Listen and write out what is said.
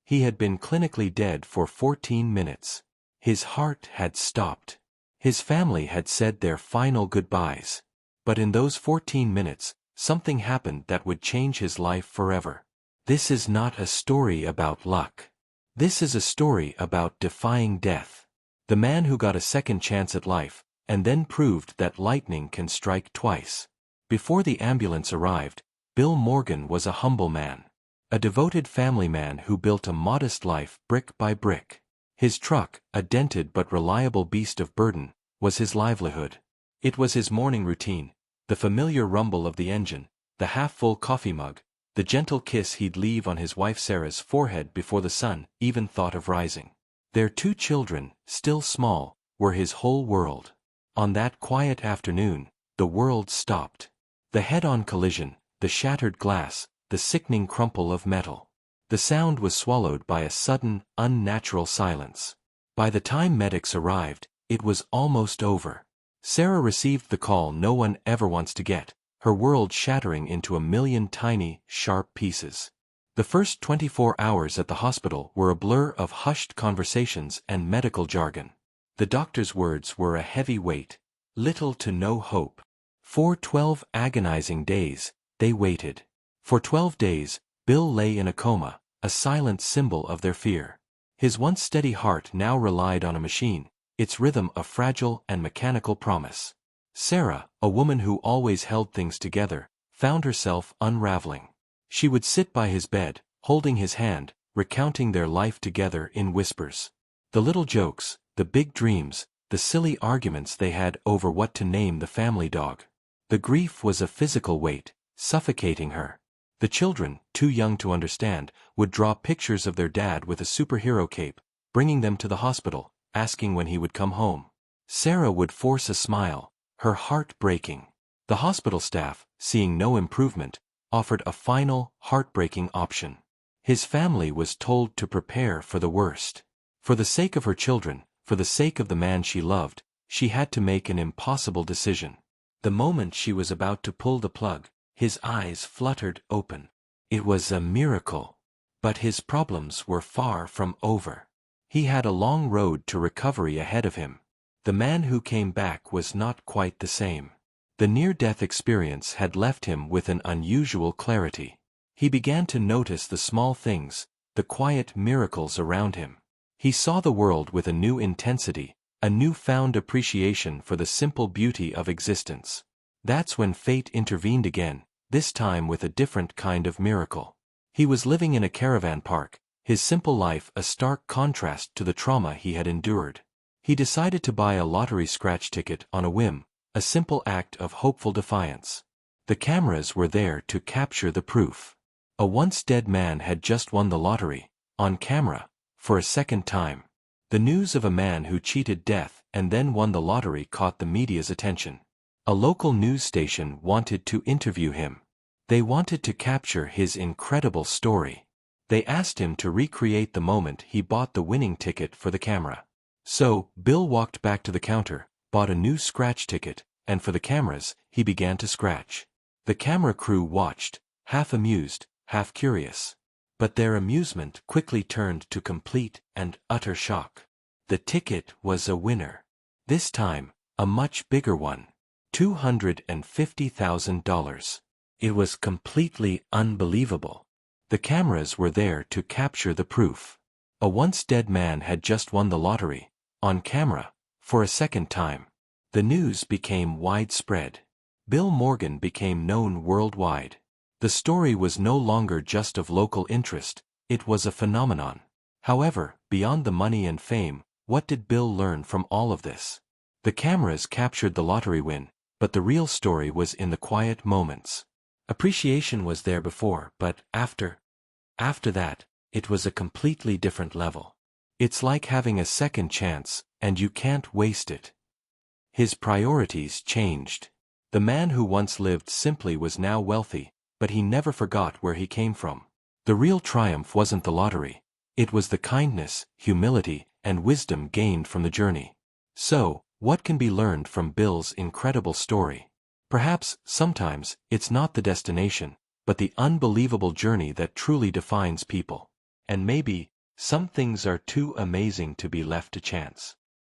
He had been clinically dead for 14 minutes. His heart had stopped. His family had said their final goodbyes. But in those 14 minutes, something happened that would change his life forever. This is not a story about luck. This is a story about defying death. The man who got a second chance at life, and then proved that lightning can strike twice. Before the ambulance arrived, Bill Morgan was a humble man. A devoted family man who built a modest life brick by brick. His truck, a dented but reliable beast of burden, was his livelihood. It was his morning routine, the familiar rumble of the engine, the half-full coffee mug, the gentle kiss he'd leave on his wife Sarah's forehead before the sun even thought of rising. Their 2 children, still small, were his whole world. On that quiet afternoon, the world stopped. The head-on collision, the shattered glass, the sickening crumple of metal. The sound was swallowed by a sudden, unnatural silence. By the time medics arrived, it was almost over. Sarah received the call no one ever wants to get, her world shattering into a million tiny, sharp pieces. The first 24 hours at the hospital were a blur of hushed conversations and medical jargon. The doctor's words were a heavy weight. Little to no hope. For 12 agonizing days, they waited. For 12 days, Bill lay in a coma, a silent symbol of their fear. His once steady heart now relied on a machine, its rhythm a fragile and mechanical promise. Sarah, a woman who always held things together, found herself unraveling. She would sit by his bed, holding his hand, recounting their life together in whispers. The little jokes, the big dreams, the silly arguments they had over what to name the family dog. The grief was a physical weight, suffocating her. The children, too young to understand, would draw pictures of their dad with a superhero cape, bringing them to the hospital, asking when he would come home. Sarah would force a smile, her heart breaking. The hospital staff, seeing no improvement, offered a final, heartbreaking option. His family was told to prepare for the worst. For the sake of her children, for the sake of the man she loved, she had to make an impossible decision. The moment she was about to pull the plug, his eyes fluttered open. It was a miracle. But his problems were far from over. He had a long road to recovery ahead of him. The man who came back was not quite the same. The near-death experience had left him with an unusual clarity. He began to notice the small things, the quiet miracles around him. He saw the world with a new intensity, a newfound appreciation for the simple beauty of existence. That's when fate intervened again, this time with a different kind of miracle. He was living in a caravan park, his simple life a stark contrast to the trauma he had endured. He decided to buy a lottery scratch ticket on a whim, a simple act of hopeful defiance. The cameras were there to capture the proof. A once dead man had just won the lottery, on camera, for a second time. The news of a man who cheated death and then won the lottery caught the media's attention. A local news station wanted to interview him. They wanted to capture his incredible story. They asked him to recreate the moment he bought the winning ticket for the camera. So, Bill walked back to the counter, bought a new scratch ticket, and for the cameras, he began to scratch. The camera crew watched, half amused, half curious. But their amusement quickly turned to complete and utter shock. The ticket was a winner. This time, a much bigger one. $250,000. It was completely unbelievable. The cameras were there to capture the proof. A once dead man had just won the lottery, on camera, for a second time. The news became widespread. Bill Morgan became known worldwide. The story was no longer just of local interest, it was a phenomenon. However, beyond the money and fame, what did Bill learn from all of this? The cameras captured the lottery win, but the real story was in the quiet moments. Appreciation was there before, but after that, it was a completely different level. It's like having a second chance, and you can't waste it. His priorities changed. The man who once lived simply was now wealthy, but he never forgot where he came from. The real triumph wasn't the lottery. It was the kindness, humility, and wisdom gained from the journey. So, what can be learned from Bill's incredible story? Perhaps, sometimes, it's not the destination, but the unbelievable journey that truly defines people. And maybe, Some things are too amazing to be left to chance.